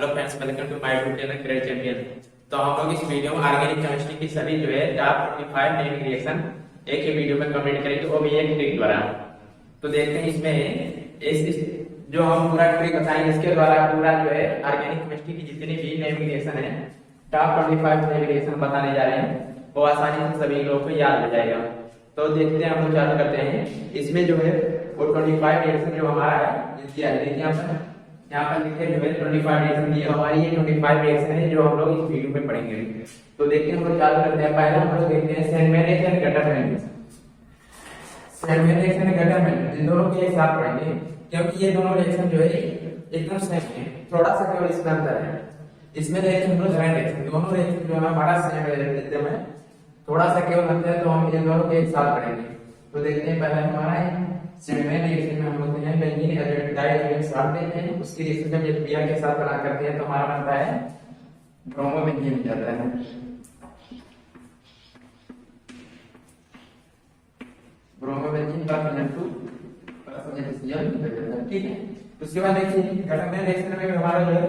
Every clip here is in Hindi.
Hello friends, welcome to my YouTube channel create champion. तो हम लोग इस वीडियो में ऑर्गेनिक केमिस्ट्री की सभी जो है टॉप 25 नेम रिएक्शन एक ही वीडियो में कमेंट करेंगे, वो भी एक ट्रिक द्वारा। तो देखते हैं इसमें जो हम पूरा ट्रिक बताएंगे, इसके द्वारा पूरा जो है ऑर्गेनिक केमिस्ट्री की जितनी भी नेम रिएक्शन है टॉप 25 नेम रिएक्शन बताने जा रहे हैं, वो आसानी से सभी लोगों को याद हो जाएगा। तो देखते हैं, हम लोग चालू करते हैं। इसमें जो है वो 25 रिएक्शन जो हमारा है यहाँ पर लिखे जो है 25 रिएक्शन, ये हमारी ये 25 रिएक्शन है जो हम लोग इस वीडियो में पढ़ेंगे। तो देखते हैं, हम लोग चालू करते हैं। पहले हम लोग देखते हैं Sandman reaction, Gattermann reaction. Sandman reaction और गटरमैन इन दोनों के एक साथ पढ़ेंगे, क्योंकि ये दोनों रिएक्शन जो है एकदम सेम है, थोड़ा सा केवल इसमें अंतर है। इसमें देखिए हम लोग रिएक्शन, दोनों रिएक्शन जो है हमारा सेम है, एकदम है, थोड़ा सा केवल अंतर है, तो हम इन दोनों के एक साथ पढ़ेंगे। तो देखते हैं, पहले हमारा सैंडमैन रिएक्शन में हम लोग हैं बेंजीन एल्डिहाइड एक साथ लेते हैं, उसकी रिएक्शन जब ये बियर के साथ बना करते हैं तो हमारा बनता है ब्रोमोबेंजीन बन जाता है। ब्रोमोबेंजीन का N2 ठीक है। उसके बाद देखिए गटरमैन रिएक्शन में हमारा जो है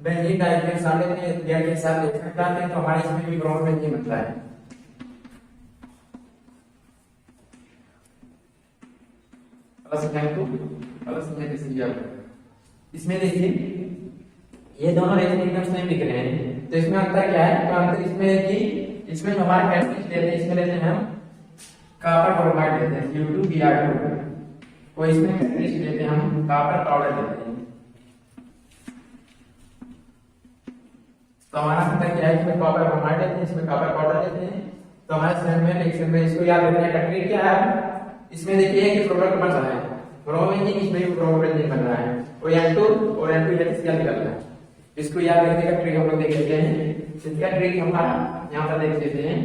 बेंजीन डाइऑक्साइड साथ लेते हैं, बियर के साथ रिएक्शन करते हैं, तो हमारे इसमें भी ब्रोमोबेंजीन बनता है। इसमें देखिए ये दोनों रिएक्शन एकदम सेम दिख रहे हैं, तो इसमें अंतर क्या है? तो अंतर इसमें है कि इसमें हमारे कैटलिस्ट लेते हैं, इसमें लेते हैं हम कॉपर ब्रोमाइड लेते हैं Cu2Br2, और इसमें कैटलिस्ट लेते हैं हम कॉपर पाउडर लेते हैं। तो हमारा अंतर क्या है? इसमें कॉपर ब्रोमाइड लेते हैं, इसमें कॉपर पाउडर लेते हैं। तो हमारे सैंडमैन रिएक्शन में इसको याद रखना है, ट्रिक क्या है? इसमें देखिए कि प्रोडक्ट बन रहा है ब्रोमोबेंजीन, इसमें भी ब्रोमोबेंजीन बन रहा है, और N2 और N2 याद करना है। इसको याद रखने का ट्रिक हम लोग देख लेते हैं। इसका ट्रिक हमारा यहाँ पर देख लेते हैं।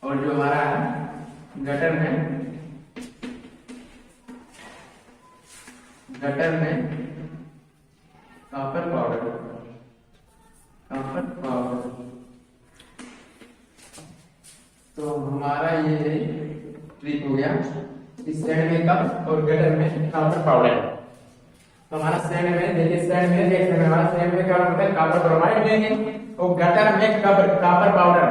और जो हमारा गटर में कॉपर पाउडर तो हमारा ये ट्रिक हो गया। इस साइड में कप और गटर में कॉपर पाउडर। तो हमारा सैंड में देखिए, सैंड में देखते हैं हमारा सैंड में क्या होता है? कॉपर ब्रोमाइड लेंगे और गटर में कॉपर पाउडर।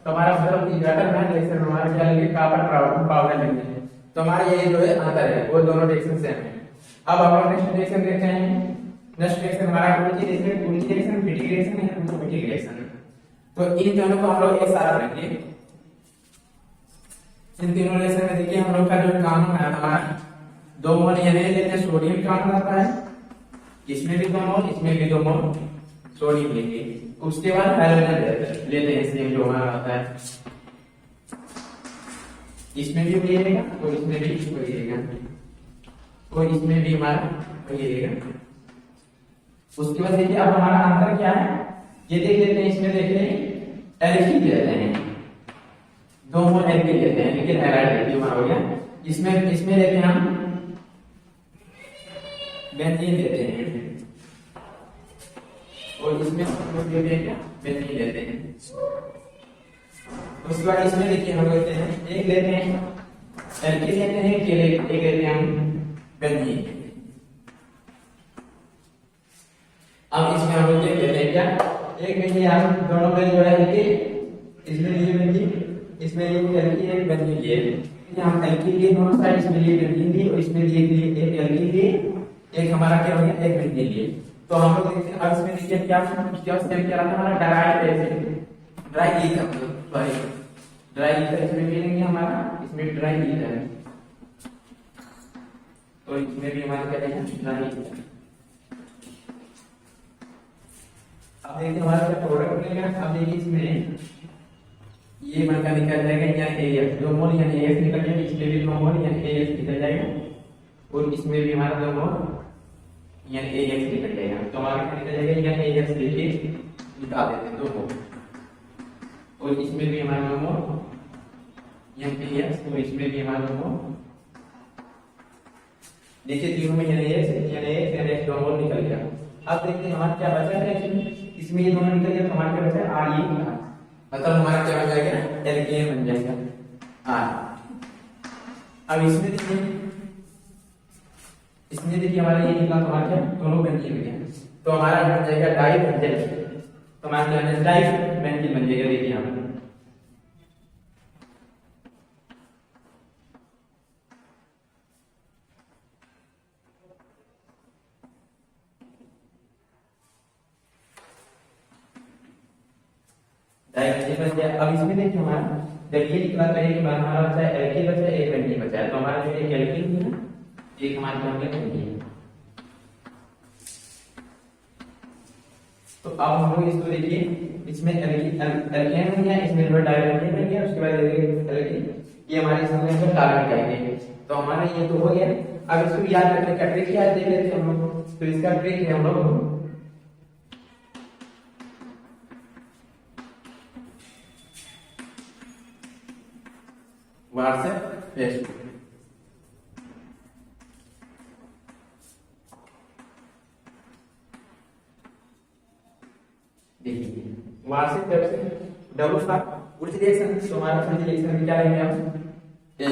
तो हमारा मतलब कि गटर में रिएक्शन में हमारा क्या लेंगे? कॉपर पाउडर लेंगे। तो हमारा ये जो है अंतर है, वो दोनों रिएक्शन सेम है। अब हम लोग नेक्स्ट रिएक्शन देखते हैं। नेक्स्ट रिएक्शन हमारा कुलिंग रिएक्शन, फिटिंग रिएक्शन है, फिटिंग रिएक्शन। तो इन दोनों को हम लोग एक साथ रखेंगे। इन तीनों रिएक्शन में देखिए हम लोग का जो कानून है हमारा 2 मोल यानी लेते हैं सोडियम कानून आता है, इसमें भी 2 मोल, इसमें भी 2 मोल सोडियम लेंगे। उसके बाद हाइड्रोजन लेते हैं, सेम जो हमारा आता है, इसमें भी वही रहेगा और इसमें भी वही रहेगा, और इसमें भी हमारा वही रहेगा। उसके बाद देखिए अब हमारा अंतर क्या है ये देख लेते हैं। इसमें देखिए एल्कीन लेते हैं, 2 मोल एल्कीन लेते हैं, लेकिन हैलाइड हमारा हो गया। इसमें लेते हैं हम बेंजीन लेते हैं, और इसमें बेंजीन लेते हैं। उसके बाद इसमें देखिए हम लेते हैं, एक लेते हैं एल्कीन लेते हैं, एक लेते हैं हम बेंजीन। अब इसमें हम लोग देख लेते हैं क्या? एक बेंजीन हम दोनों में जो है देखिए, इसमें ये बेंजीन, इसमें ये एल्कीन, एक बेंजीन लिए, हम एल्कीन लिए दोनों साइड, इसमें ये बेंजीन लिए और इसमें ये एक एल्कीन लिए, एक हमारा क्या हो गया? एक बेंजीन लिए। तो हम लोग देखते हैं अब इसमें देखिए क्या सेम क्या रहा था हमारा? ड्राई ईथर इसमें भी लेंगे हमारा, इसमें ड्राई ईथर है, तो इसमें भी हमारा क्या लेंगे? Dry ether. अब देखिए हमारा क्या प्रोडक्ट बनेगा। अब देखिए इसमें ये बनकर निकल जाएगा, यानी AF 2 मोल यानी AF निकल जाएगा, इसमें भी 2 मोल यानी AF निकल जाएगा, और इसमें भी हमारा 2 मोल यानी AF निकल जाएगा। तो हमारा क्या निकल जाएगा? यानी AF लेके निकाल देते हैं 2 मोल, और इसमें भी हमारा 2 मोल यानी AF, और इसमें भी हमारा 2 मोल। देखिए तीनों में यानी AF 2 मोल निकल गया। अब देखते हैं हमारा क्या बचा है। इसमें ये दोनों निकल गया, तो हमारे क्या बचा? RE मतलब अब इसमें देखिए हमारा ये निकला, तो हमारा क्या दोनों बेंजीन हो गया, तो हमारा बन जाएगा डाई बेंजीन। तो हमारा क्या है डाई बेंजीन बन जाएगा। देखिए यहाँ पर डाई बेंजीन बन गया। अब इसमें देखिए हमारा जब ये निकला तो एक हमारा बचा है एल्किल बचा है, एक बेंजीन बचा है। तो हमारा जो एक एल्किल है ना, एक हमारा क्या हो गया बेंजीन। तो अब हम लोग इसको देखिए, इसमें एल्केन हो गया, इसमें जो डाइएल्केन हो गया, उसके बाद एल्केन, ये हमारे इसमें जो टारगेट आएंगे। तो हमारा ये तो हो गया। अब इसको याद रखने का ट्रिक क्या है देख लेते हैं हम लोग। तो इसका ट्रिक है हम लोग व्हाट्सएप फेसबुक। देखिए व्हाट्सएप वेब से डबल स्टार उल्टी रिएक्शन, तो हमारा उल्टी रिएक्शन में क्या लेंगे हम ए,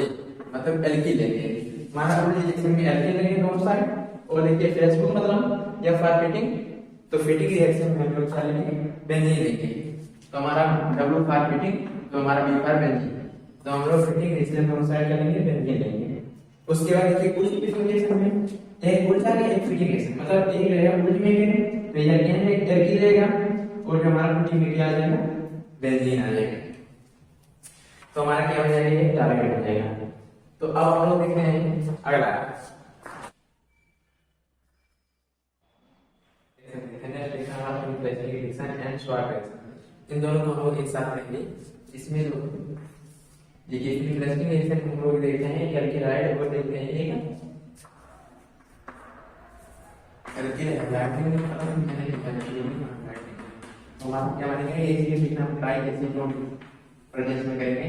मतलब एल्किल लेंगे। हमारा उल्टी रिएक्शन में एल्किल लेंगे दोनों साइड। और देखिए फेसबुक मतलब या फॉर फिटिंग, तो फिटिंग रिएक्शन में हम लोग क्या लेंगे बेंजीन लेंगे। तो हमारा डब्ल्यू फॉर फिटिंग, तो हमारा बी फॉर बेंजीन। तो हम लोग फिटिंग रिएक्शन दोनों साइड क्या लेंगे बेंजीन लेंगे। उसके बाद देखिए कुछ फिटिंग रिएक्शन में एक उल्टा एक फिटिंग रिएक्शन, मतलब एक रहेगा उल्टी में तो एल्किल रहेगा, और जो हमारा फिटिंग में क्या आ जाएगा बेंजीन आ जाएगा। तो हमारा क्या हो जाएगा ये टारगेट हो जाएगा। तो अब हम लोग देखते हैं अगला इन दोनों को हम लोग एक साथ लेंगे। इसमें देखिए इंटरेस्टिंग रिएक्शन हम लोग देखते हैं एल्किलाइड और देखते हैं एक तो हम क्या मानेंगे ये चीज लिखना हम ड्राई एसिड को प्रेजेंस में करेंगे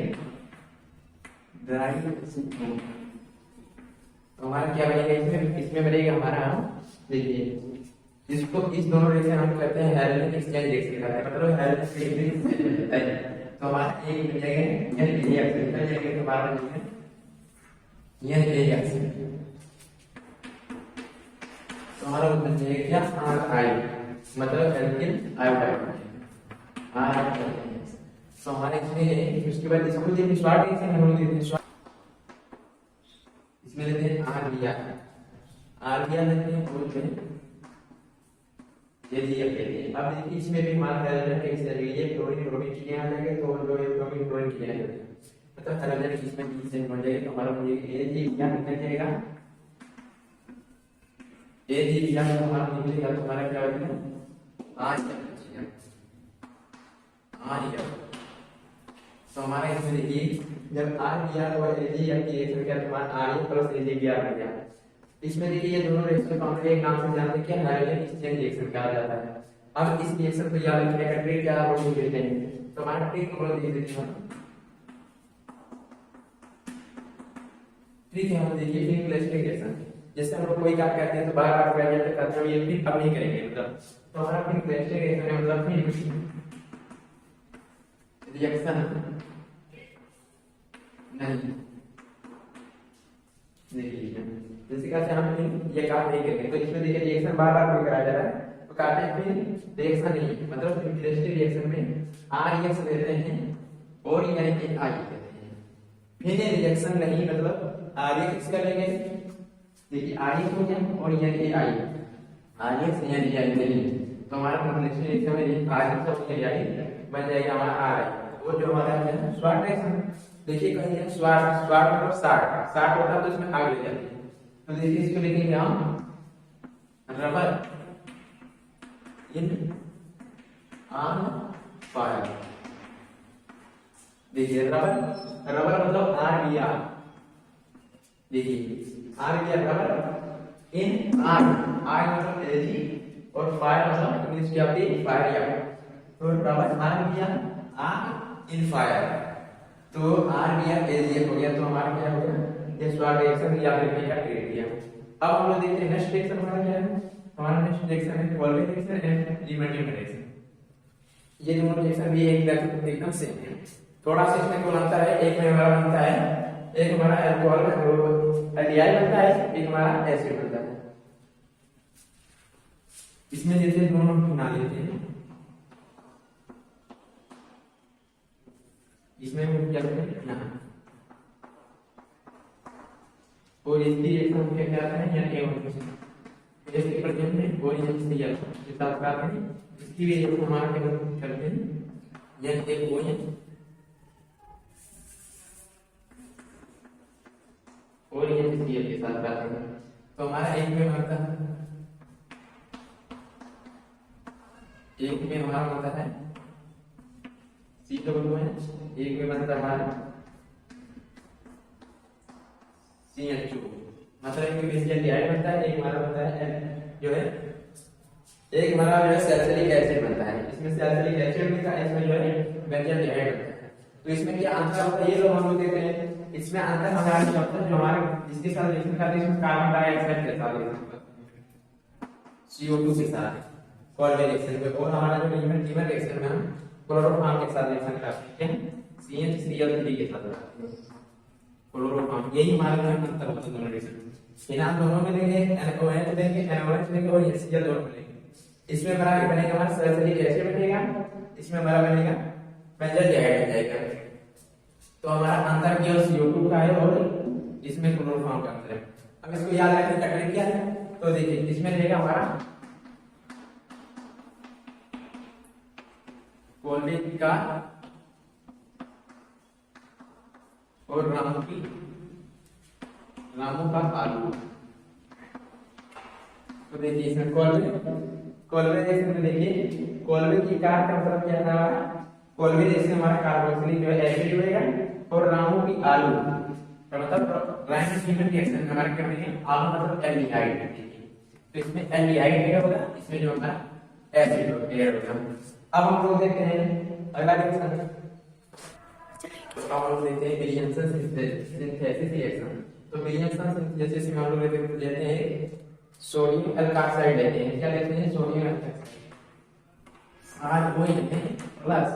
ड्राई एसिड। तो हमारा क्या बनेगा इसमें बनेगा हमारा, देखिए इसको इस दोनों रिएक्शन हम कहते हैं हैलोजन एक्सचेंज रिएक्शन कहते हैं, मतलब हैलोजन एक्सचेंज। तो हमारा एक बन जाएगा ये रिएक्शन बन जाएगा, तो हमारा जो है ये रिएक्शन, तो हमारा बन जाएगा क्या आर मतलब एल्किल आयोडाइड। तो हमारे इसमें उसके बाद इसको देखिए शॉर्ट रिएक्शन हम लोग देते हैं, इसमें लेते हैं आर लिया लेते हैं बोलते हैं ये दिया कहते हैं। अब देखिए इसमें भी हमारा हैलोजन के इस तरीके ये क्लोरीन ब्रोमीन चीजें आ जाएंगे, तो जो ये ब्रोमीन क्लोरीन चीजें आ जाएंगे, मतलब हैलोजन इसमें भी से बन जाएगा। तो हमारा ये जी क्या निकल जाएगा ये जी क्या हमारा निकलेगा, तो हमारा क्या होगा आज तो हमारा इसमें देखिए जब आर दिया तो एजी या की रिएक्शन क्या तुम्हारा आर प्लस एजी भी आ गया। इसमें देखिए ये दोनों रिएक्शन को हम एक नाम से जानते हैं क्या हैलोजन एक्सचेंज रिएक्शन कहा जाता है। अब इस रिएक्शन को याद रखने का ट्रिक क्या हम लोग देते हैं, तो हमारा ट्रिक हम लोग देख देते हैं। ट्रिक है हम देखिए इनक्लेस्टिक रिएक्शन, जैसे हम लोग कोई काम करते हैं तो बार बार करते हैं हम ये फिर अब नहीं करेंगे, मतलब तो हमारा इनक्लेस्टिक रिएक्शन है मतलब फिर रिएक्शन नहीं देखिए जैसे कहते हैं हम ये काम नहीं करेंगे, तो इसमें देखिए रिएक्शन बार बार कोई कराया जा रहा है तो कहते हैं फिर रिएक्शन नहीं, मतलब इंटरेस्टिंग रिएक्शन में आर रिएक्शन लेते हैं और यानी कि आई लेते हैं। फिर रिएक्शन नहीं मतलब आर एक्स करेंगे, देखिए आर एक्स हो गया और यानी कि आई आर एक्स यानी आई नहीं, तो हमारा इंटरेस्टिंग रिएक्शन में आर एक्स और आई बन जाएगा हमारा आर आई। और जो हमारा है स्वाट रिएक्शन, देखिए कहीं है स्वाट मतलब 60 होता है तो इसमें आग लग जाती है। तो देखिए इसको लिखेंगे हम रबर इन ऑन फायर। देखिए रबर मतलब आर बी आर, देखिए R B R rubber in R मतलब एजी और फायर मतलब इंग्लिश की आती है फायर या, तो rubber R B R in fire, तो आर बी आर एजी हो गया। तो हमारा क्या हो गया ये स्वाट रिएक्शन याद रखने का ट्रिक दिया। अब हम लोग देखते हैं नेक्स्ट रिएक्शन हमारा क्या है, हमारा नेक्स्ट रिएक्शन है वोल्विक रिएक्शन एंड लीमेटिव रिएक्शन। ये दोनों रिएक्शन भी एकदम सेम है, थोड़ा सा इसमें कौन आता है, एक में हमारा बनता है एक हमारा अल्कोहल एल्डिहाइड बनता है, एक हमारा एसिड बनता है। इसमें जैसे दोनों बना लेते हैं, इसमें हम क्या करते हैं यहाँ, और इसकी रिएक्शन क्या कहते हैं यहाँ A1 इसके प्रेजेंट में और यहाँ से यह साथ करते हैं, इसकी भी रिएक्शन हमारा क्या करते हैं यहाँ एक O और यहाँ से Cl के साथ करते हैं, तो हमारा एक में बनता है, एक में हमारा बनता है C2H, एक में बनता है हमारा CH2, मतलब एक में एल्डिहाइड बनता है, एक हमारा बनता है जो है एक हमारा जो है सैलिसिलिक एसिड बनता है, इसमें सैलिसिलिक एसिड बनता है, इसमें जो है बेंजोएल्डिहाइड बनता है। तो इसमें क्या अंतर होता है ये लोग हम लोग देते हैं, इसमें अंतर हमारा जो होता है जो हमारे जिसके साथ रिएक्शन करते हैं इसमें कार्बन डाइऑक्साइड के साथ रिएक्शन करते हैं CO2 के साथ कोल्ड रिएक्शन में, और हमारा जो लीवर रिएक्शन में हम क्लोरोफॉर्म के साथ रिएक्शन करते हैं CnCl3 के साथ करते हैं क्लोरोफॉर्म, यही हमारा जो अंतर होता है दोनों रिएक्शन। इन दोनों में लेंगे NaOH लेंगे, NaOH लेंगे और HCl दोनों में लेंगे, इसमें हमारा बनेगा हमारा सैलिसिलिक एसिड बनेगा, इसमें हमारा बनेगा बेंजोएल्डिहाइड बन जाएगा। तो हमारा अंतर केवल CO2 का है और इसमें क्लोरोफॉर्म का अंतर है। अब इसको याद रखने का ट्रिक क्या है, तो देखिए इसमें रहेगा हमारा कोल्ड का और रामू का आलू। तो देखिए इसमें कोल्वे जैसे में देखिए कोल्वे की कार का मतलब क्या था, कोल्वे जैसे हमारा कार्बोक्सिलिक जो है एसिड होएगा, और रामू की आलू का मतलब राइबोसोम रिएक्शन हमारे कर रहे हैं, आलू मतलब एल्डिहाइड, तो इसमें एल्डिहाइड क्या होगा, इसमें जो हमारा एसिड होगा। अब हम लोग देखते हैं अगला रिएक्शन, तो हम लोग देखते हैं विलियमसन सिंथेसिस रिएक्शन। तो विलियमसन सिंथेसिस में हम लोग लेते हैं सोडियम एल्काक्साइड लेते हैं, क्या लेते हैं सोडियम एल्काक्साइड आज वो लेते हैं प्लस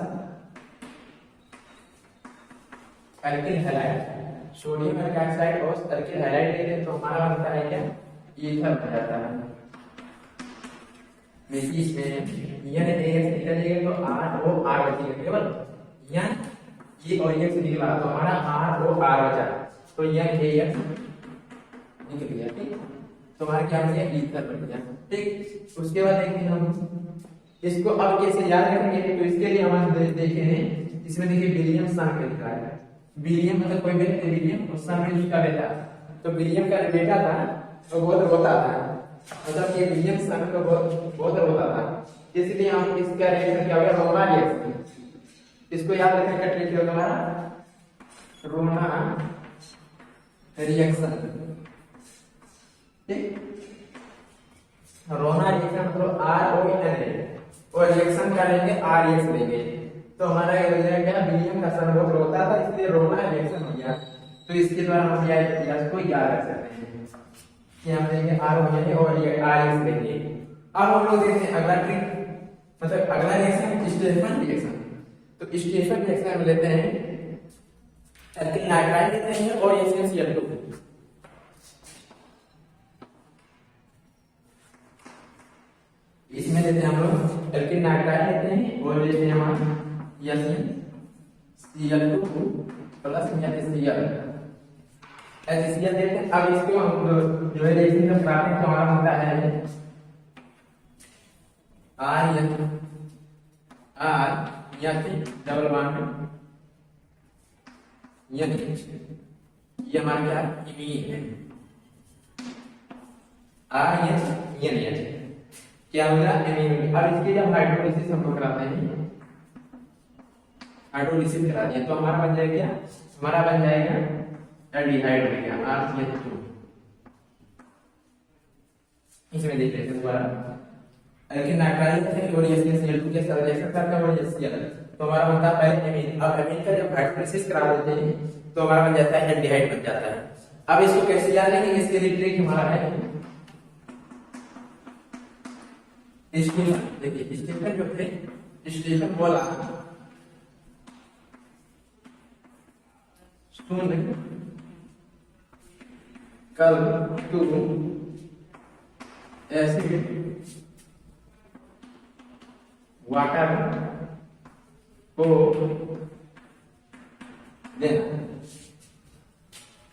अल्किल हैलाइड, सोडियम एल्काक्साइड और अल्किल हैलाइड लेते हैं, तो हमारा बनता है क्या ईथर बन जाता है। इस में NaOH निकलेगा तो ROR बचेगा केवल, ये और ये से निकला तो हमारा ROR बचा, तो NaOH निकल गया, ठीक। तो हमारा क्या बन गया ईथर बन गया, ठीक। उसके बाद देखिए हम इसको अब कैसे याद रखेंगे, तो इसके लिए हम देखे हैं इसमें देखिए विलियम सन लिखा है, विलियम मतलब कोई व्यक्ति विलियम और सन में उसका बेटा, तो विलियम का बेटा था तो बहुत रोता था, मतलब ये विलियम सन का बहुत रोता था, इसलिए हम इसका रिएक्शन क्या होगा रोना रिएक्शन। इसको याद रखने का ट्रिक होगा हमारा रोना रिएक्शन, ठीक। रोना रिएक्शन मतलब RONA और रिएक्शन क्या लेंगे RX लेंगे, तो हमारा ये हो जाएगा विलियम का सन बहुत रोता था इसलिए रोना रिएक्शन हो गया। तो इसके द्वारा हम इसको याद रख सकते हैं कि हम लेंगे RONA और ये RX लेंगे। अब हम लोग देखते हैं अगला ट्रिक, मतलब अगला रिएक्शन स्टेफन रिएक्शन। तो स्टेफन रिएक्शन में लेते हैं एल्किल नाइट्राइड लेते हैं और NaCl2, इसमें लेते हैं हम लोग एल्किल नाइट्राइड लेते हैं और लेते हैं हमारा NaCl2 प्लस HCl देते हैं। अब इसको हम जो है रिएक्शन जब कराते हैं तो हमारा बनता है डबल बॉन्ड ये हमारा क्या इमीन है क्या होगा एमीन। अब इसके जब हाइड्रोलिसिस हम लोग कराते हैं, हाइड्रोलिसिस करा दिया तो हमारा बन जाएगा क्या, हमारा बन जाएगा एल्डिहाइड बनेगा RCH2। इसमें देख लेते हैं दोबारा एल्किल नाइट्राइड है और NaCl2 के साथ रिएक्शन करता है और HCl, तो हमारा बनता है पहले एमीन। अब एमीन का जब हाइड्रोलिसिस करा देते हैं तो हमारा बन जाता है एल्डिहाइड बन जाता है। अब इसको कैसे याद रखेंगे, इसके लिए ट्रिक हमारा है स्टीफन। देखिए स्टीफन जो थे, स्टीफन बोला स्टोन कल टू एसिड वाटर को देना,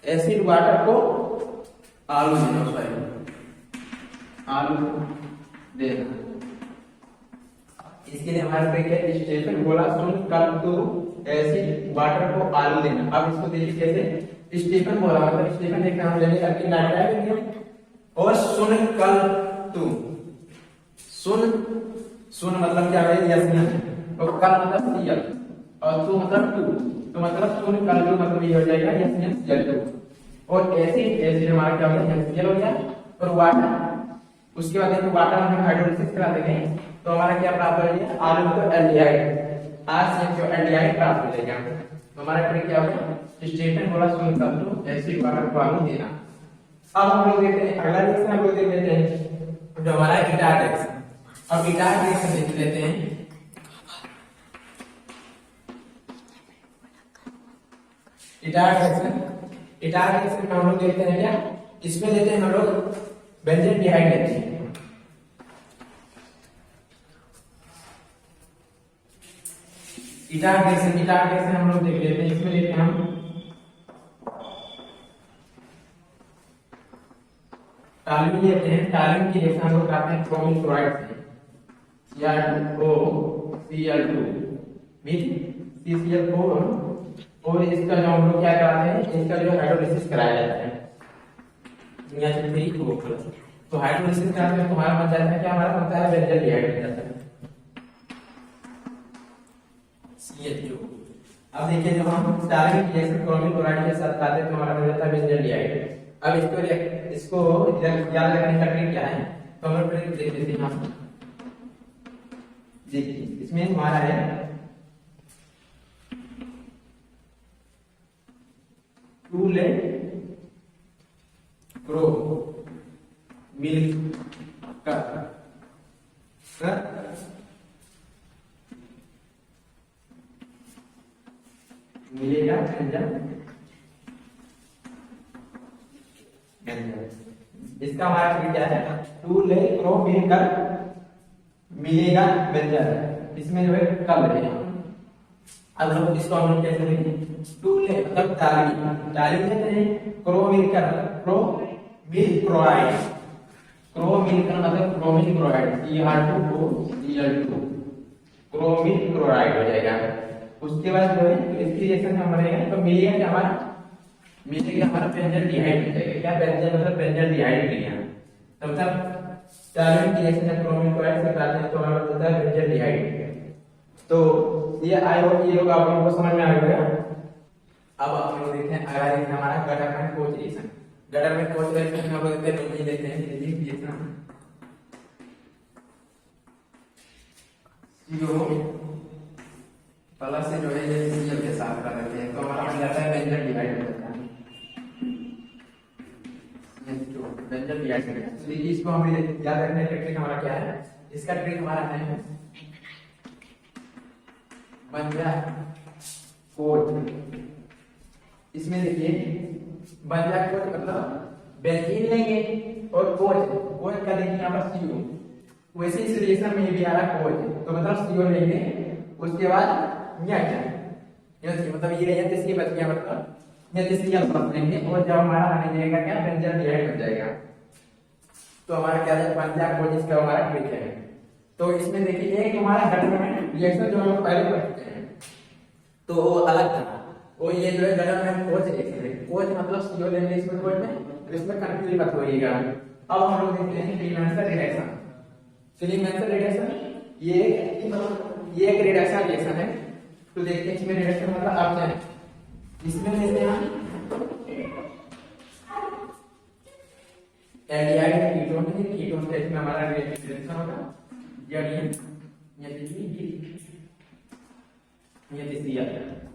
एसिड वाटर को आलू देना, सॉरी आलू देना। इसके लिए हमारे पे क्या स्टेटमेंट बोला, सुन कल टू एसिड वाटर को आलू देना। अब इसको देखिए कैसे स्टेटमेंट बोला, मतलब स्टेटमेंट एक नाम लेने करके नाम और सुन कल टू, सुन सुन मतलब क्या है, यस नहीं, और कल मतलब सीएल और टू मतलब टू, तो मतलब सुन कल टू मतलब ये हो जाएगा यस नहीं सीएल टू। और एसिड एसिड हमारा क्या होगा सीएल हो गया, और वाटर उसके बाद देखो वाटर हम हाइड्रोलिसिस करा देंगे तो हमारा क्या प्राप्त हो जाएगा, आलू तो एल्डिहाइड, आर जो एल्डिहाइड प्राप्त हो जाएगा। तो हमारा ट्रिक क्या होगा, स्टेटमेंट बोला सुन कल टू एसिड वाटर को आलू देना। अब हम लोग देखते हैं अगला रिएक्शन, हम लोग देख लेते हैं जो हमारा ईटार रिएक्शन। अब ईटार रिएक्शन देख लेते हैं। ईटार रिएक्शन में हम लोग देखते हैं क्या, इसमें लेते हैं हम लोग बेंजीन डिहाइड लेते हैं। ईटार रिएक्शन हम लोग देख लेते हैं, इसमें लेते हैं हम टालिन लेते हैं। टालिन की रिएक्शन हम लोग करते हैं क्रोमिक क्लोराइड से, Cl2 विद CCl4, और इसका जो हम लोग क्या कराते हैं, इसका जो हाइड्रोलिसिस कराया जाता है तो हाइड्रोलिसिस कराने में तुम्हारा बन जाता है क्या, हमारा बनता है बेंजीन डिहाइड बन जाता है CH2। अब देखिए जब हम टालिन की रिएक्शन क्रोमिक क्लोराइड के साथ करते हैं तो हमारा बन जाता है बेंजीन डिहाइड। अब इसको याद रखने का ट्रिक क्या है, तो हम ट्रिक देख लेते हैं। देखिए इसमें हमारा है टू लेट क्रो मिल्क का मिलेगा इसका हमारा ट्रिक क्या है, टू ले क्रो मिलकर मिलेगा व्यंजन, इसमें जो है कल है। अब हम इसको हम कैसे लिखेंगे, टू ले मतलब डाली कहते हैं, क्रो मिलकर क्रो मिल क्लोराइड, क्रो मिलकर मतलब chromic chloride Cr2O chromic chloride हो जाएगा। उसके बाद जो है इसकी रिएक्शन हम बनेगा तो मिलेगा क्या, हमारा बेंजीन डिहाइड हो जाएगा। क्या बेंजीन मतलब बेंजीन डिहाइड लिया, तो मतलब टालिन की रिएक्शन जब क्रोमिक क्लोराइड से कराते हैं तो हमारा होता है बेंजीन डिहाइड। तो ये आई होप ये लोग आप लोगों को समझ में आ गया। अब आप लोग देखते हैं अगला रिएक्शन हमारा गटर में कोच रिएक्शन। गटर में कोच रिएक्शन हम लोग देखते हैं रिएक्शन जो प्लस से जो है ये Cl के साथ कर देते हैं तो हमारा बन जाता है बेंजीन डिहाइड हो जाता है। बेंजीन डिहाइड तो देखिए इसको हम याद रखने का ट्रिक हमारा क्या है, इसका ट्रिक हमारा है बंजा कोच। इसमें देखिए बंजा कोच मतलब बेंजीन लेंगे और कोच का देखिए यहाँ पर CO, वैसे इस रिएक्शन में ये भी आ रहा कोच, तो मतलब CO लेंगे, उसके बाद मतलब ये इसकी बच गया मतलब लेंगे, और जब हमारा बन जाएगा क्या बेंजीन डिहाइड बन जाएगा। तो हमारा क्या है बंजा कोच, इसका हमारा ट्रिक है। तो इसमें देखिए एक हमारा गटर में रिएक्शन जो हम पहले पढ़ चुके हैं तो वो अलग था, वो ये जो है गटर में कोच रिएक्शन है, कोच मतलब CO लेंगे इसमें कोच में, तो इसमें कंफ्यूज मत होइएगा। अब हम लोग देखते हैं सीलिमेंसर रिडक्शन। सीलिमेंसर रिडक्शन ये एक रिडक्शन रिएक्शन है। तो देखते हैं इसमें रिडक्शन मतलब आप क्या है, इसमें लेते हैं एल्डिहाइड कीटोन है, कीटोन से इसमें हमारा रिएक्शन होगा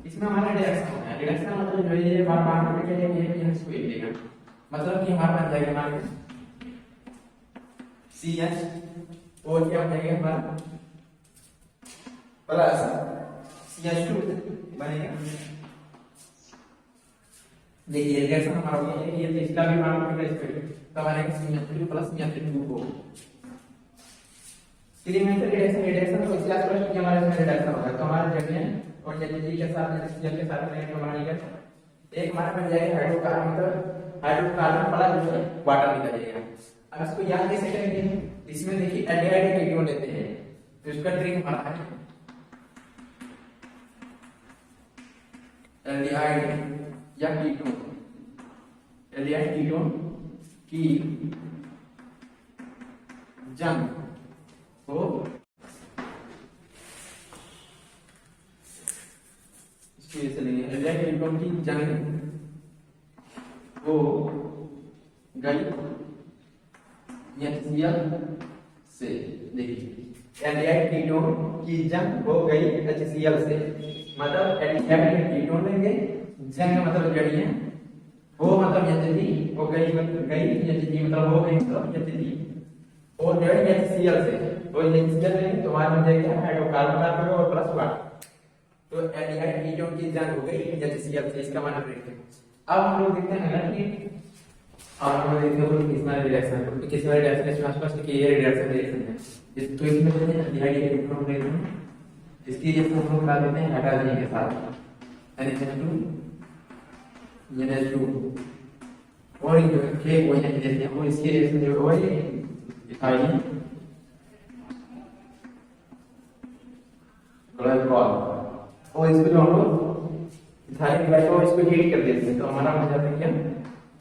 इसमें हमारा रिडक्शन होगा। रिडक्शन मतलब जो ये बार बार करके ये इसको एक देगा, मतलब कि हमारा बन जाएगा हमारा CH और क्या बन जाएगा हमारा प्लस CH2 बनेगा देखिए रिएक्शन हमारा हो गया ये तो इसका भी मान रखा है तब आएगा CH3 plus CH2O। Elementary reduction तो इसके आसपास कि हमारे इसमें रिडक्शन होगा तो हमारे जगह और जल्दी के साथ जल के साथ रहेंगे हमारा निकल एक हमारा बन जाएगा हाइड्रोकार्बन मतलब हाइड्रोकार्बन वाला जो है वाटर निकल जाएगा। अब इसको याद कैसे करेंगे इसमें देखिए एल्डिहाइड कीटोन लेते हैं तो इसका ट्रिक हमारा है एल्डिहाइड या कीटोन एल्डिहाइड कीटोन की जंग को इसको ऐसे लेंगे एल्डिहाइड कीटोन की जंग को गई HCl से देखिए एल्डिहाइड कीटोन की जंग हो गई HCl से मतलब एल्डिहाइड कीटोन लेंगे जंग मतलब जड़ी है वो मतलब HCl हो गई HCl मतलब हो गई मतलब HCl और जड़ी HCl से तो HCl लेंगे तो हमारा बन जाएगा हाइड्रोकार्बन कार्बन और प्लस वाटर तो एल्डिहाइड कीटोन की जंग हो गई HCl से इसका मतलब है। अब हम लोग देखते हैं अगला कि और हम लोग देखते हैं किसमें रिएक्शन किसमें रिएक्शन इसमें आसपास की ये रिएक्शन है इस तो इसमें जो है एल्डिहाइड कीटोन लेते हैं इसकी रिएक्शन हम लोग करा देते हैं हाइड्रोजन के साथ NH2 और जो के वो यहाँ देते हैं वो इसकी रिएक्शन जो है ये इथाइल ग्लाइकॉल और इसको जो हम लोग इथाइल ग्लाइकॉल इसको हीट कर देते हैं तो हमारा हो जाता है क्या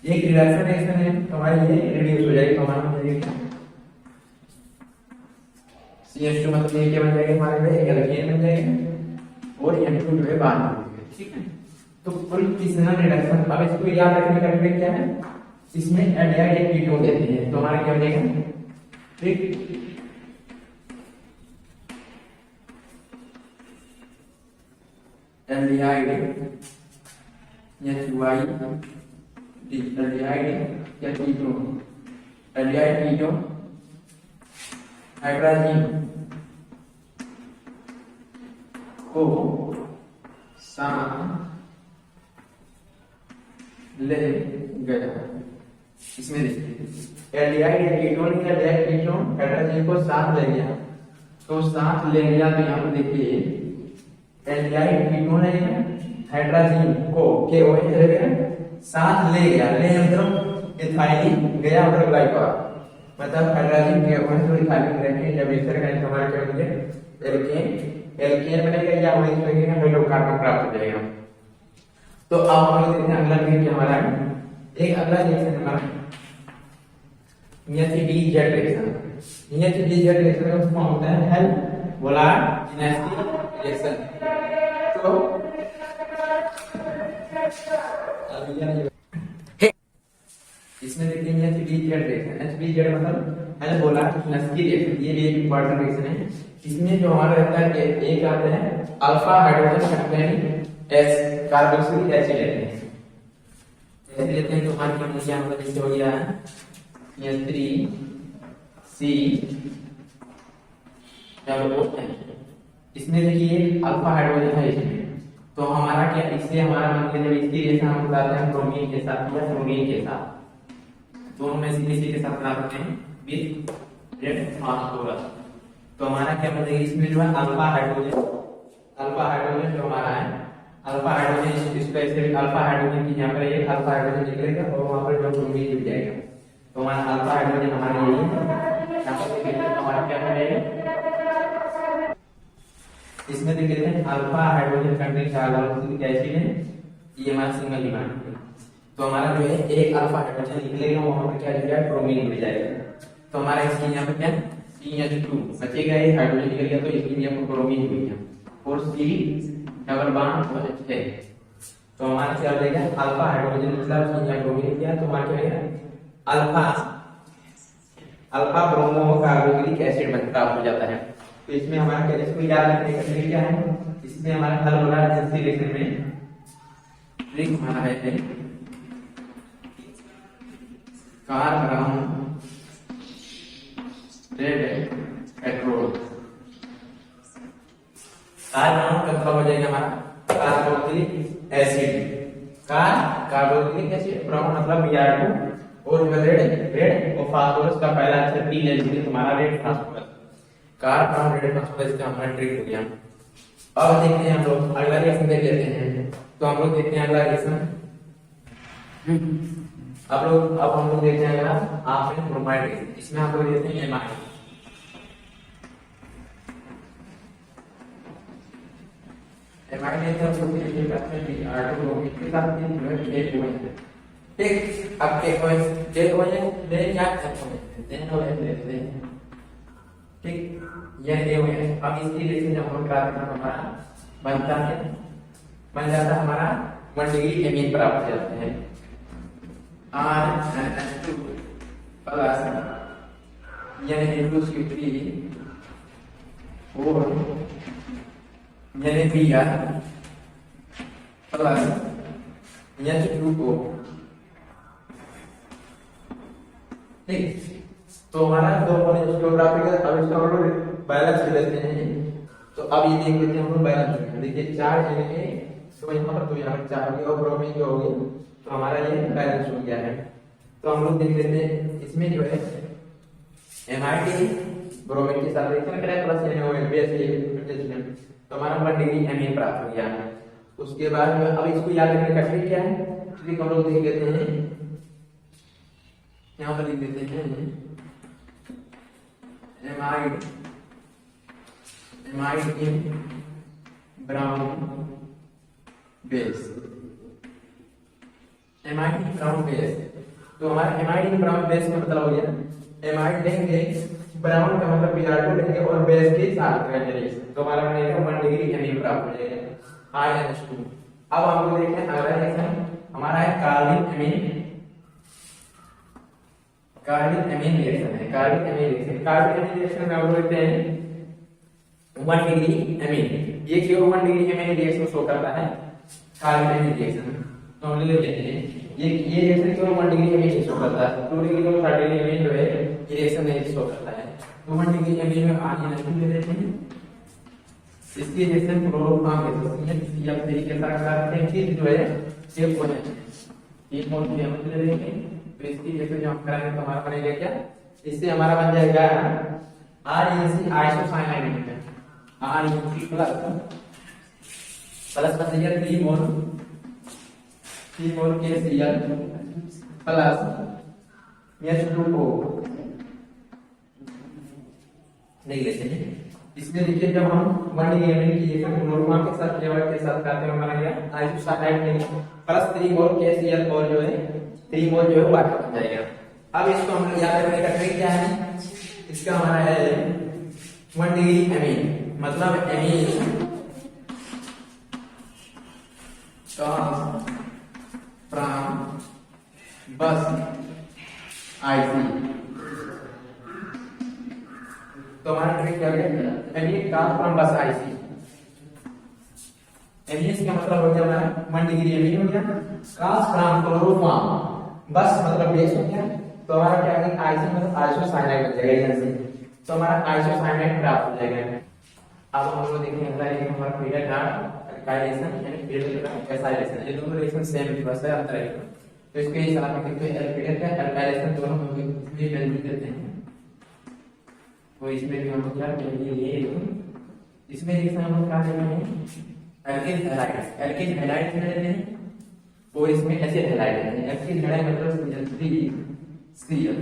एक रिएक्शन है तो हमारी ये रिड्यूस हो जाएगी तो हमारा हो जाएगा CH2 मतलब ये क्या बन जाएगा हमारे में एक एल्केन बन जाएगा और N2 जो है बाहर आ जाएगा ठीक है। तो कुल तीसरा रिडक्शन अब इसको याद रखने का ट्रिक क्या है इसमें एल्डिहाइड कीटोन देते हैं तो हमारा क्या हो जाएगा ठीक एल्डिहाइड एल्डिहाइड या कीटोन एल्डिहाइड कीटोन हाइड्रोजन को साथ ले गया इसमें देखिए एल्डिहाइड कीटोन या एल्डिहाइड कीटोन हाइड्रोजन को साथ ले गया तो साथ ले गया तो यहाँ पे देखिए एल्डिहाइड कीटोन है हाइड्रोजन को के OH ले गया साथ ले गया ले मतलब इथाइल गया मतलब ग्लाइकॉल मतलब हाइड्रोजन के OH और इथाइल रहने जब इस तरह का हमारा क्या बनेगा एल्केन बनेगा या OH बनेगा हाइड्रोकार्बन प्राप्त हो जाएगा। तो अब हम लोग देखते हैं अगला रिएक्शन हमारा एक अगला रिएक्शन हमारा NH2 jet reaction NH2 jet reaction का फॉर्म होता है हेल्प वोलाटिलिटी रिएक्शन तो इसमें देखिए NH2 jet reaction NH2 jet मतलब हेल्प वोलाटिलिटी रिएक्शन ये भी एक इंपॉर्टेंट रिएक्शन है। इसमें जो हमारा रहता है एक आता है alpha hydrogen containing S carboxylic acid लेते हैं ऐसे लेते हैं तो हमारे पास क्या मतलब जैसे हो गया CH3C इसमें देखिए अल्फा हाइड्रोजन है इसमें तो हमारा क्या इससे हमारा मतलब जब इसकी रिएक्शन हम बताते हैं ब्रोमीन के साथ या फ्लोरीन के साथ दोनों में से किसी के साथ बनाते हैं विद रेड फास्फोरस तो हमारा क्या बनेगा इसमें जो है अल्फा हाइड्रोजन जो हमारा है अल्फा हाइड्रोजन इसको ऐसे अल्फा हाइड्रोजन की यहाँ पर एक अल्फा हाइड्रोजन निकलेगा और वहां पर जो ब्रोमीन जुड़ जाएगा तो हमारा अल्फा हाइड्रोजन हमारे यही यहाँ पर देखिए हमारा क्या बनेगा इसमें देख लेते हैं alpha hydrogen containing carboxylic acid है ये हमारा सिंगल डिमांड है तो हमारा जो है एक अल्फा हाइड्रोजन निकलेगा वहां पर क्या जुड़ जाएगा ब्रोमीन जुड़ जाएगा तो हमारा इसकी यहाँ पे क्या CH2 बचेगा ये हाइड्रोजन निकल गया तो इसकी यहाँ पर ब्रोमीन जुड़ गया और C डबल बॉन्ड OH है तो हमारा क्या हो जाएगा अल्फा हाइड्रोजन निकला उसमें यहाँ ब्रोमीन किया तो हमारा क्या होगा अल्फा ब्रोमो कार्बोक्सिलिक एसिड बनता हो जाता है। तो इसमें हमारा क्या इसको याद रखने का ट्रिक क्या है इसमें हमारा हल हो रहा है जैसे रिएक्शन में ट्रिक हमारा है कार्बन रेड पेट्रोल कार्बन का हो जाएगा हमारा carboxylic acid carboxylic acid, brown मतलब Br2, और रेड और फास्फोरस का पहला अक्षर T ले लीजिए, तुम्हारा red phosphorus, car brown red phosphorus का हमारा ट्रिक हो गया। अब देखते हैं हम लोग अगला रिएक्शन देख लेते हैं। तो हम लोग देखते हैं अगला रिएक्शन। अब हम लोग देखते हैं अगला आपने ब्रोमाइड, इसमें हम लोग देखते हैं एमाइड। एमाइड लेते हैं तो ये करते हैं Br2 ब्रोमीन के साथ जो है एक OH है। ठीक, अब एक OH ले क्या लेते हैं। ठीक, यह OH। अब इसकी रिएक्शन जब हम कराते हैं हमारा बन जाता है हमारा 1 डिग्री एमीन प्राप्त हो जाते हैं। R2 प्लस Na2CO3 और Br प्लस H2O। ठीक, तो हमारा दो स्टोग्राफी का अब इसका हम लोग बैलेंस ले लेते हैं। तो अब ये देख लेते हैं हम लोग बैलेंस। देखिए 4 Na, तो यहाँ पर तो यहाँ पर 4 होगी और ब्रोमीन जो होगी, तो हमारा ये बैलेंस हो गया है। तो हम लोग देख लेते हैं इसमें जो है एमाइड ब्रोमीन के साथ रिएक्शन करें प्लस बेस, तो हमारा 1 डिग्री एमीन प्राप्त हो गया है। उसके बाद में अब इसको याद रखने का ट्रिक क्या है, ट्रिक हम लोग देख लेते हैं। यहाँ पर लिख देते हैं एमाइड इन ब्राउन बेस, एमाइड इन ब्राउन बेस। तो हमारा एमाइड इन ब्राउन बेस का मतलब हो गया एमाइड लेंगे, ब्राउन का मतलब Br2 लेंगे और बेस के साथ रहेंगे, तो हमारा बनेगा 1 डिग्री एमीन प्राप्त हो जाएगा INH2। अब हम लोग देखते हैं अगला रिएक्शन हमारा है कार्बिक एमीन रिएक्शन है। कार्बिक एमीन रिएक्शन में हम लोग देखते हैं 1 डिग्री एमीन, ये क्यों 1 डिग्री एमीन रिएक्शन शो करता है कार्बिक एमीन रिएक्शन। तो हम ले लेते हैं ये रिएक्शन क्यों 1 डिग्री एमीन शो करता है, 2 डिग्री और 3 डिग्री एमीन जो है ये रिएक्शन नहीं शो करता है। तो 1 डिग्री एमीन में INH2 ले लेते हैं, इसकी रिएक्शन क्लोरोफॉर्म के CF3 के साथ करते हैं, फिर जो है एक OH एक मोल की हम ले लेंगे। तो इसकी रिएक्शन जो हम कराएंगे तो हमारा बनेगा क्या, इससे हमारा बन जाएगा RNC आइसोसाइनाइड, RNC प्लस बन जाएगा 3 मोल KCl प्लस H2O नहीं लेते हैं। इसमें देखिए जब हम 1 डिग्री एमीन की रिएक्शन क्लोरोफॉर्म के साथ फ्लेवर के साथ करते हैं हमारा क्या आइसोसाइनाइड प्लस 3 मोल KCl और जो है 3 मोल जो है वाटर बन जाएगा। अब इसको हम लोग याद रखने का ट्रिक क्या है, इसका हमारा है 1 डिग्री एमीन मतलब एमीन फ्रॉम बस आईसी। तो हमारा ट्रिक क्या है, एमीन का फ्रॉम बस आईसी। एमीन का मतलब हो गया हमारा 1 डिग्री एमीन हो गया, कास फ्रॉम क्लोरोफॉर्म बस मतलब बेस हो गया। तो हमारा क्या है आईसी मतलब आइसोसाइनाइड बन जाएगा यहाँ से, तो हमारा आइसोसाइनाइड प्राप्त हो जाएगा। अब हम लोग देखेंगे अगला एक हमारा पीरियड अल्काइलेशन यानी पीरियड एसाइलेशन, ये दोनों रिएक्शन सेम है बस अंतर है। तो इसके हिसाब से देखते हैं पीरियड का अल्काइलेशन दोनों में भी वैल्यू देते हैं। तो इसमें भी हम लोग क्या ये इसमें रिएक्शन हम लोग क्या लेते हैं एल्किल हैलाइड लेते हैं और इसमें एसिड हैलाइड लेते हैं। एल्किल हैलाइड मतलब Cl,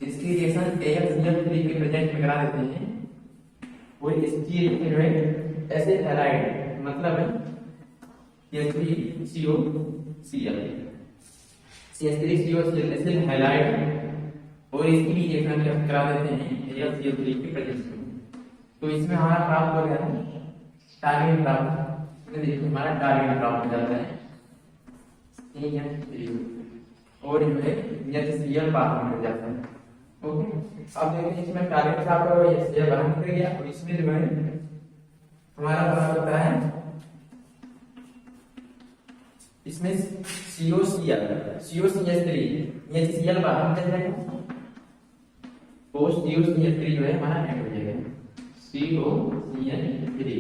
इसकी रिएक्शन AlCl3 के प्रेजेंट में करा देते हैं और इसकी रिएक्शन जो है एसिड हैलाइड मतलब CH3COCl एसिड हैलाइड और इसकी भी रिएक्शन करा देते हैं AlCl3 के प्रेजेंट में। तो इसमें हमारा प्राप्त हो गया है टारगेट प्राप्त, देखिए हमारा टारगेट प्राप्त हो जाता है और जो है HCl बाहर निकल जाता है। ओके, अब देखिए इसमें टारगेट प्राप्त हो गया, HCl बाहर निकल गया और इसमें जो है हमारा प्राप्त होता है इसमें COCl3 HCl बाहर निकल जाएगा और COCl3 जो है हमारा ऐड हो जाएगा COCl3।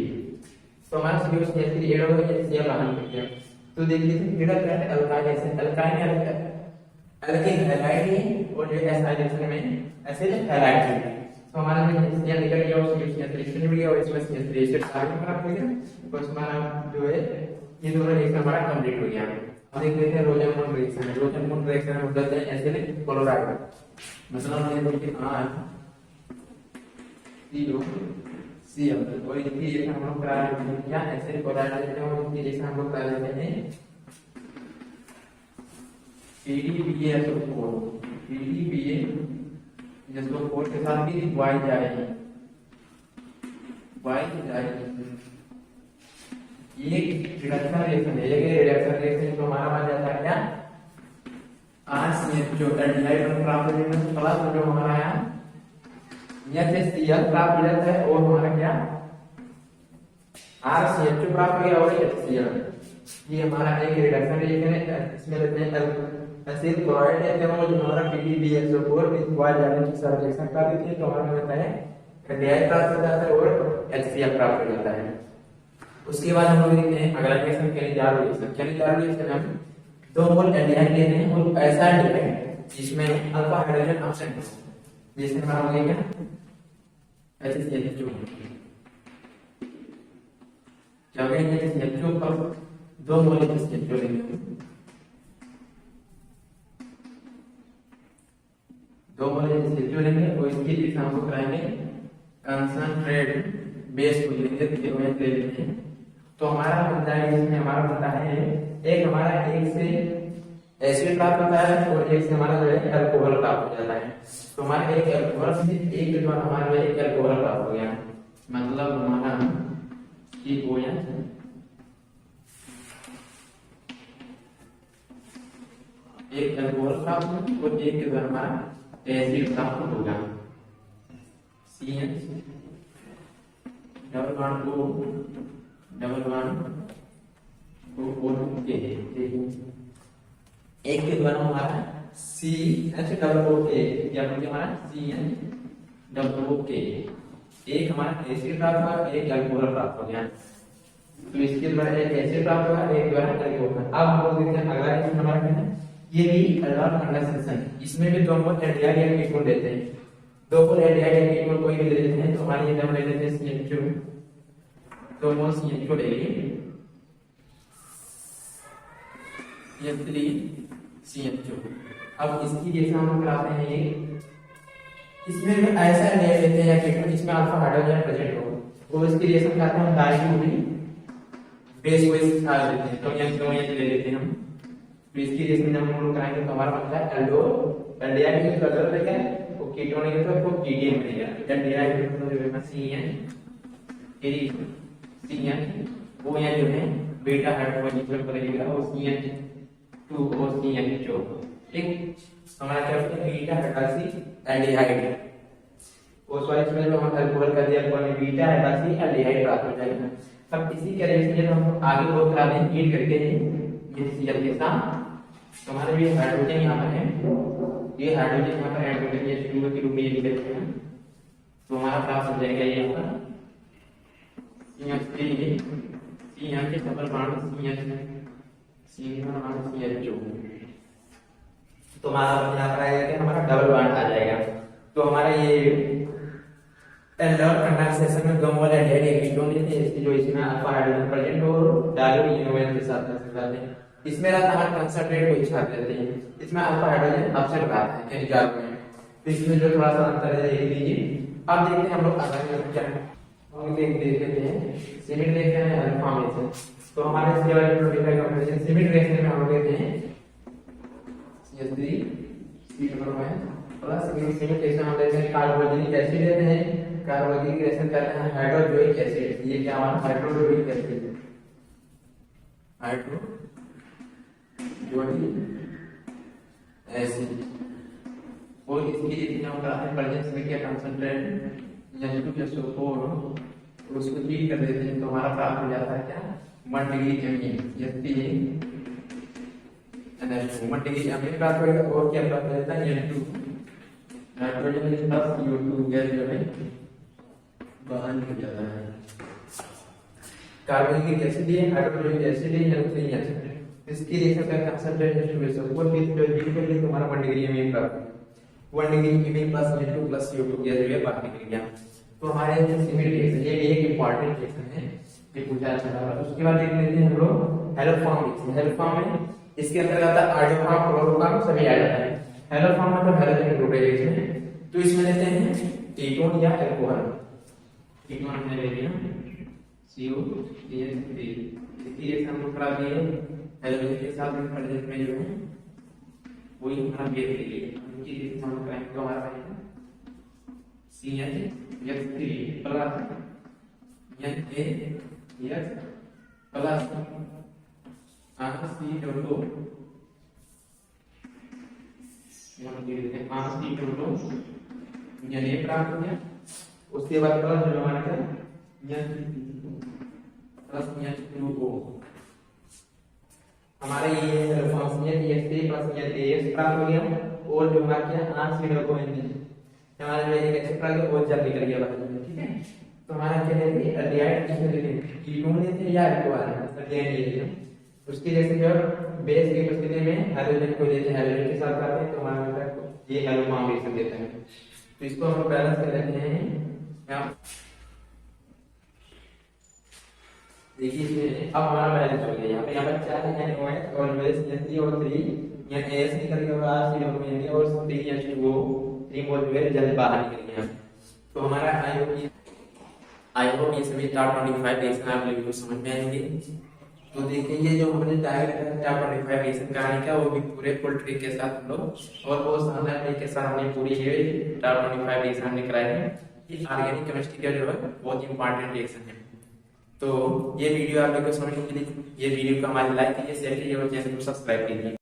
तो हमारा COCl3 ऐड हो गया, HCl बाहर निकल गया। तो देखिए middle grade alkyl alkyne alkane halide है और जो एसाइलेशन में एसिड हैलाइड है। तो हमारा जो एसिड निकल गया उसमें एसिड निकल गया और इसमें एसिड कार्बन प्राप्त हो गया, तो हमारा जो है ये दोनों रिएक्शन हमारा कंप्लीट हो गया। अब देख लेते हैं रोजनमून रिएक्शन। रोजनमून रिएक्शन में होता है एसिड क्लोराइड, मतलब हमने देखिए COCl और इसकी रिएक्शन हम लोग करा लेते हैं क्या, एसिड क्लोराइड लेते हैं और इसकी रिएक्शन हम लोग करा लेते हैं PDBaSO4 के साथ भी Y जाएगी, ये रिडक्शन रिएक्शन है। ये रिडक्शन रिएक्शन तो हमारा बन जाता है क्या, RCH एल्डिहाइड प्राप्त हो जाएगा, प्लस जो हमारा यहाँ HCl प्राप्त हो जाता है और हमारा क्या RCH प्राप्त हो गया और HCl। ये हमारा एक रिडक्शन रिएक्शन है। इसमें लेते हैं एसिड क्लोराइड है, जब जो हमारा PDBaSO4 इस Y जाने की साथ रिएक्शन कर देती है तो हमारा होता है एल्डिहाइड प्राप्त हो जाता है और HCl प्राप्त हो जाता है। उसके बाद हम लोग देखते हैं अगला रिएक्शन केनिज़ारो रिएक्शन। केनिज़ारो रिएक्शन हम 2 मोल एल्डिहाइड लेते हैं और ऐसा एल्डिहाइड जिसमें अल्फा हाइड्रोजन एब्सेंट हो, जैसे हमारा हो गया HCl2 क्या हो गया HCl2 पर 2 मोल HCl2 लेंगे, 2 मोल HCl2 लेंगे और इसकी रिएक्शन हम लोग कराएंगे कंसंट्रेट बेस को लेंगे तो ले लेते हैं। तो हमारा बनता है इसमें हमारा बनता है एक हमारा एक से एसिड प्राप्त होता है और एक से हमारा जो है अल्कोहल प्राप्त हो जाता है। तो हमारा एक अल्कोहल से एक के द्वारा हमारा एक अल्कोहल प्राप्त हो गया, मतलब हमारा CON एक अल्कोहल प्राप्त हो और एक के द्वारा हमारा एसिड प्राप्त होगा CH डबल बॉन्ड O के एक के द्वारा हमारा CH डबल O के या फिर हमारा CN डबल O के एक हमारा एसिड प्राप्त हुआ, एक अल्कोहल प्राप्त हो गया। तो इसके द्वारा एक एसिड प्राप्त हुआ, एक द्वारा अल्कोहल। अब हम लोग देखते हैं अगला रिएक्शन हमारा क्या है, ये भी एल्डिहाइड कंडेंसेशन। इसमें भी 2 मोल एल्डिहाइड या कीटोन लेते हैं, 2 मोल एल्डिहाइड या कीटोन कोई भी ले लेते हैं। तो हमारे ये हम ले लेते हैं CH2, 2 मोल CH2 ले लिए, CH3CH2। अब इसकी रिएक्शन हम कराते हैं एक, इसमें भी ऐसा एल्डिहाइड लेते हैं या कीटोन जिसमें अल्फा हाइड्रोजन प्रेजेंट हो, तो इसकी रिएक्शन कराते हैं डाइल्यूटिंग बेस को इस खा लेते हैं। तो ये ले लेते हैं हम। तो इसकी रिएक्शन जब हम लोग कराएंगे तो हमारा बनता है एल्डो एल्डिहाइड की कलर लेके वो कीटोन के तो कीटीएन मिलेगा। एल्डिहाइड में जो है CN वो यहाँ जो है बीटा हाइड्रोजन पर लिखा है वो CN2 और CN2। ठीक, हमारा क्या होता है बीटा हाइड्रोक्सी एल्डिहाइड वो सॉरी इसमें जो हम अल्कोहल कर दिया अल्कोहल में बीटा हाइड्रोक्सी एल्डिहाइड प्राप्त हो जाएगा। अब इसी के रिएक्शन हम आगे बहुत करा दें हीट करके ये Cl के साथ, तो हमारे भी हाइड्रोजन यहाँ पर है, ये हाइड्रोजन यहाँ पर ऐड करके H2O के रूप में ये लिख देते हैं। तो हमारा प्राप्त हो जाएगा ये यहाँ पर CH3 के डबल बॉन्ड CH2। तो हमारा यहाँ पर आएगा कि हमारा डबल बॉन्ड आ जाएगा। तो हमारा ये एल्डिहाइड कंडेंसेशन में 2 मोल एल्डिहाइड एक कीटोन लेते हैं, इसकी जो इसमें अल्फा हाइड्रोजन प्रेजेंट हो डालो इनोवेट के साथ मिलाते हैं। इसमें रहता है कंसंट्रेट को इच्छा देते हैं, इसमें अल्फा हाइड्रोजन एब्सेंट रहता है केनिज़ारो में। तो इसमें जो थोड़ा सा अंतर है देख लीजिए। अब देखते हैं हम लोग आगे क्या है, हम देख लेते हैं सिमिट रिएक्शन है अल्फा में से। तो हमारे इसके बारे में डिफाइन करते हैं सिमिट रिएक्शन में हम लोग लेते हैं CH3 प्लस सिमिट रिएक्शन हम लेते हैं कार्बोनिक एसिड लेते हैं, कार्बोनिक रिएक्शन करते हैं हाइड्रोक्लोरिक एसिड। ये क्या हमारा हाइड्रोक्लोरिक एसिड है, हाइड्रोक्लोरिक एसिड। और इसकी रिएक्शन हम कराते हैं प्रेजेंस में क्या कंसंट्रेट H2SO4 उसको हीट कर देते हैं। तो हमारा प्राप्त हो जाता है क्या 1 degree ME NH2 1 degree ME प्राप्त होगा। और क्या प्राप्त होता है N2 नाइट्रोजन के साथ CO2 गैस जो है बाहर निकल जाता है। कार्बोनिक एसिड है, हाइड्रोक्लोरिक एसिड है, N3 इसकी रिएक्शन का कंसंट्रेशन रेशियो वो फिर तुम्हारा 1 डिग्री में प्राप्त 1 डिग्री में प्लस N2 प्लस CO2 ये जो है बात निकल गया। तो हमारे सिमिलर रिएक्शन ये एक इंपॉर्टेंट रिएक्शन है ये पूछा जाता है। उसके बाद देख लेते हैं हम लोग हेलोफॉर्म रिएक्शन। हेलोफॉर्म में इसके अंदर आता है आयोडोफॉर्म क्लोरोफॉर्म सभी आ जाता है। हेलोफॉर्म मतलब हेलोजन ग्रुप रिएक्शन है। तो इसमें लेते हैं कीटोन या अल्कोहल। कीटोन हमने ले लिया CO3 इसकी रिएक्शन हम करा दिए हेलोजन के साथ में हाइड्रोजन में जो है वही हमारा बेस ले लिए उनकी रिएक्शन हम कराएंगे तो हमारा बनेगा CH3 plus NaH plus RCO2 ये प्राप्त हो गया। उसके बाद प्लस जो हमारे प्लस H2O हमारे ये फंक्शन H3 प्लस NaH प्राप्त हो गया। और जो हमारे क्या RCO2 हमारा जो एक एक्स्ट्रा है वो जल्दी कर गया बात। ठीक है तो हमारा क्या है कि एल्डिहाइड किसमें लेते कीटोन लेते हैं या अल्कोहल एल्डिहाइड लेते हैं। उसकी जैसे जब बेस की उपस्थिति में हाइड्रोजन को लेते हैं हाइड्रोजन के साथ आते हैं तो हमारा ये हेलोफॉर्म रिएक्शन देता है। तो इसको हम बैलेंस कर लेते हैं यहाँ देखिए अब हमारा बैलेंस हो गया। यहाँ पर 4 NOH और NH3 और 3 NaS निकल गया और RCO2 और 3H2O 3 मोल जल्द बाहर निकल गया। तो हमारा आई होप ये सभी टॉप 25 रिएक्शन आप लोगों को समझ में आएंगे। तो देखिए ये जो हमने डायरेक्ट टॉप 25 रिएक्शन कहानी का वो भी पूरे फुल ट्रिक के साथ हम लोग और बहुत शानदार ट्रिक के साथ हमने पूरी ये टॉप 25 रिएक्शन हमने कराए हैं। ये ऑर्गेनिक केमिस्ट्री का जो है बहुत इंपॉर्टेंट रिएक्शन है। तो ये वीडियो आप लोगों को समझने के लिए ये वीडियो को हमारे लाइक कीजिए शेयर कीजिए और चैनल को सब्सक्राइब कीजिए।